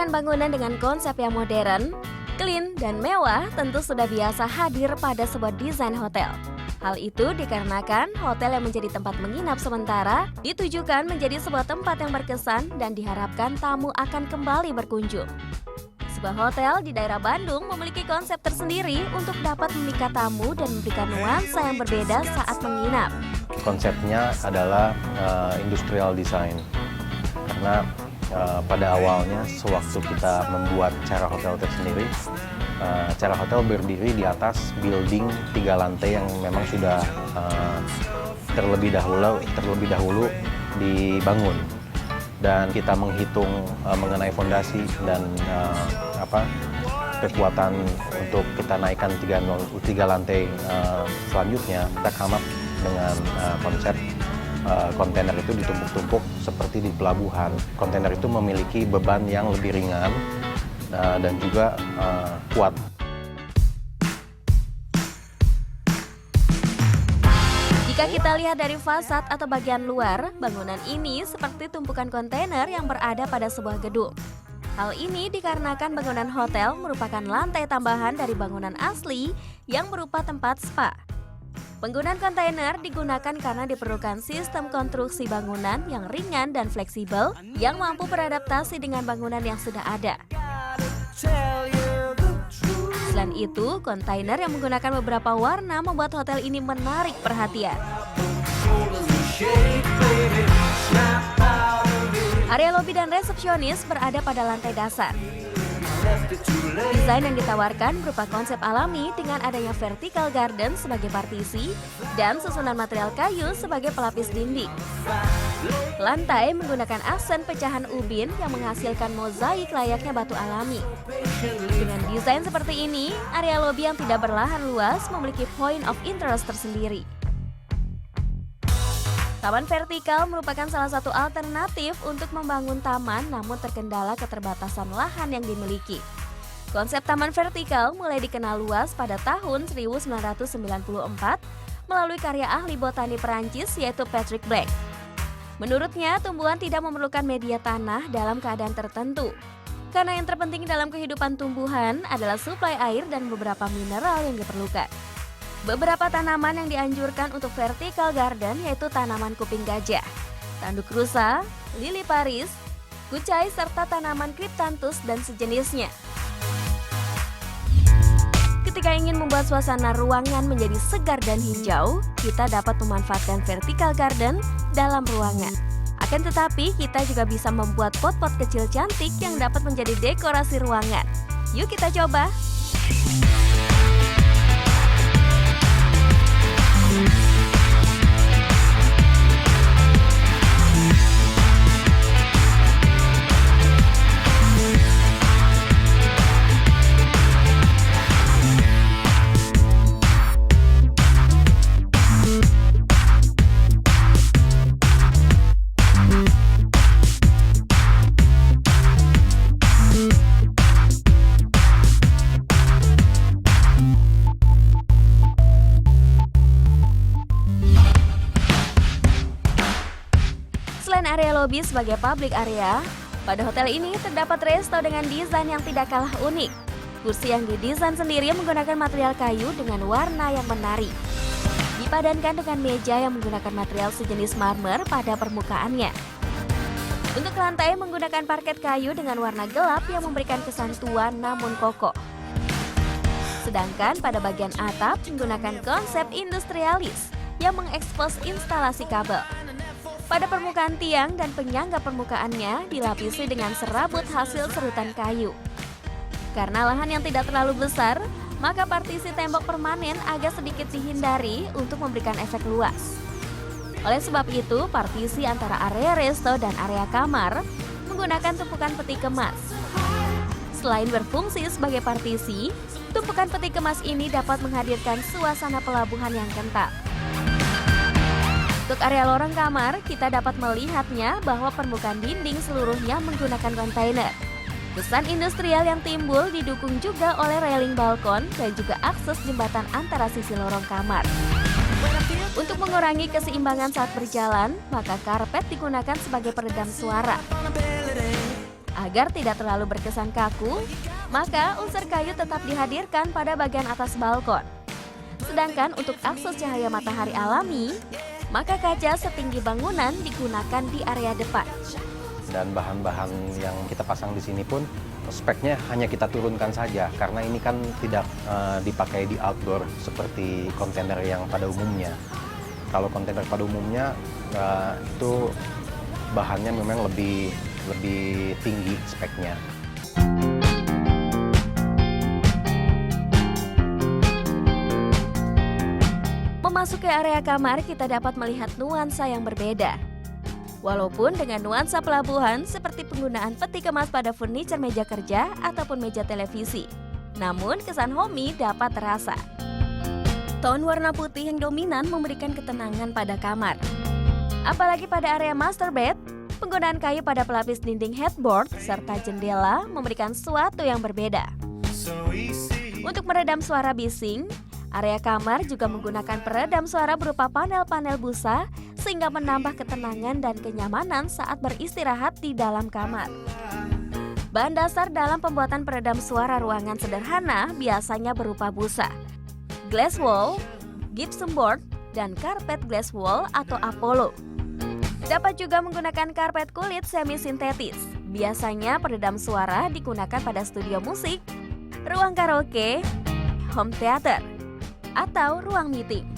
Menciptakan bangunan dengan konsep yang modern, clean, dan mewah tentu sudah biasa hadir pada sebuah desain hotel. Hal itu dikarenakan hotel yang menjadi tempat menginap sementara ditujukan menjadi sebuah tempat yang berkesan dan diharapkan tamu akan kembali berkunjung. Sebuah hotel di daerah Bandung memiliki konsep tersendiri untuk dapat memikat tamu dan memberikan nuansa yang berbeda saat menginap. Konsepnya adalah industrial design, karena pada awalnya sewaktu kita membuat cara hotel tersendiri, cara hotel berdiri di atas building 3 lantai yang memang sudah terlebih dahulu dibangun, dan kita menghitung mengenai fondasi dan kekuatan untuk kita naikkan 3 lantai selanjutnya. Kita come up dengan konsep kontainer itu ditumpuk-tumpuk seperti di pelabuhan. Kontainer itu memiliki beban yang lebih ringan dan juga kuat. Jika kita lihat dari fasad atau bagian luar, bangunan ini seperti tumpukan kontainer yang berada pada sebuah gedung. Hal ini dikarenakan bangunan hotel merupakan lantai tambahan dari bangunan asli yang berupa tempat spa. Penggunaan kontainer digunakan karena diperlukan sistem konstruksi bangunan yang ringan dan fleksibel yang mampu beradaptasi dengan bangunan yang sudah ada. Selain itu, kontainer yang menggunakan beberapa warna membuat hotel ini menarik perhatian. Area lobi dan resepsionis berada pada lantai dasar. Desain yang ditawarkan berupa konsep alami dengan adanya vertical garden sebagai partisi dan susunan material kayu sebagai pelapis dinding. Lantai menggunakan aksen pecahan ubin yang menghasilkan mozaik layaknya batu alami. Dengan desain seperti ini, area lobi yang tidak berlahan luas memiliki point of interest tersendiri. Taman vertikal merupakan salah satu alternatif untuk membangun taman namun terkendala keterbatasan lahan yang dimiliki. Konsep taman vertikal mulai dikenal luas pada tahun 1994 melalui karya ahli botani Perancis yaitu Patrick Black. Menurutnya, tumbuhan tidak memerlukan media tanah dalam keadaan tertentu. Karena yang terpenting dalam kehidupan tumbuhan adalah suplai air dan beberapa mineral yang diperlukan. Beberapa tanaman yang dianjurkan untuk vertical garden yaitu tanaman kuping gajah, tanduk rusa, lili Paris, kucai, serta tanaman cryptanthus dan sejenisnya. Ketika ingin membuat suasana ruangan menjadi segar dan hijau, kita dapat memanfaatkan vertical garden dalam ruangan. Akan tetapi, kita juga bisa membuat pot-pot kecil cantik yang dapat menjadi dekorasi ruangan. Yuk kita coba! Selain area lobi sebagai public area, pada hotel ini terdapat resto dengan desain yang tidak kalah unik. Kursi yang didesain sendiri menggunakan material kayu dengan warna yang menarik. Dipadankan dengan meja yang menggunakan material sejenis marmer pada permukaannya. Untuk lantai menggunakan parket kayu dengan warna gelap yang memberikan kesan tua namun kokoh. Sedangkan pada bagian atap menggunakan konsep industrialis yang mengekspos instalasi kabel. Pada permukaan tiang dan penyangga permukaannya dilapisi dengan serabut hasil serutan kayu. Karena lahan yang tidak terlalu besar, maka partisi tembok permanen agak sedikit dihindari untuk memberikan efek luas. Oleh sebab itu, partisi antara area resto dan area kamar menggunakan tumpukan peti kemas. Selain berfungsi sebagai partisi, tumpukan peti kemas ini dapat menghadirkan suasana pelabuhan yang kental. Untuk area lorong kamar, kita dapat melihatnya bahwa permukaan dinding seluruhnya menggunakan kontainer. Kesan industrial yang timbul didukung juga oleh railing balkon dan juga akses jembatan antara sisi lorong kamar. Untuk mengurangi keseimbangan saat berjalan, maka karpet digunakan sebagai peredam suara. Agar tidak terlalu berkesan kaku, maka unsur kayu tetap dihadirkan pada bagian atas balkon. Sedangkan untuk akses cahaya matahari alami, maka kaca setinggi bangunan digunakan di area depan. Dan bahan-bahan yang kita pasang di sini pun speknya hanya kita turunkan saja, karena ini kan tidak dipakai di outdoor seperti kontainer yang pada umumnya. Kalau kontainer pada umumnya itu bahannya memang lebih tinggi speknya. Memasuki area kamar, kita dapat melihat nuansa yang berbeda. Walaupun dengan nuansa pelabuhan seperti penggunaan peti kemas pada furniture meja kerja ataupun meja televisi, namun kesan homey dapat terasa. Tone warna putih yang dominan memberikan ketenangan pada kamar. Apalagi pada area master bed, penggunaan kayu pada pelapis dinding headboard serta jendela memberikan sesuatu yang berbeda. Untuk meredam suara bising, area kamar juga menggunakan peredam suara berupa panel-panel busa sehingga menambah ketenangan dan kenyamanan saat beristirahat di dalam kamar. Bahan dasar dalam pembuatan peredam suara ruangan sederhana biasanya berupa busa, glass wall, gypsum board, dan karpet glass wall atau Apollo. Dapat juga menggunakan karpet kulit semi-sintetis. Biasanya peredam suara digunakan pada studio musik, ruang karaoke, home theater, atau ruang meeting.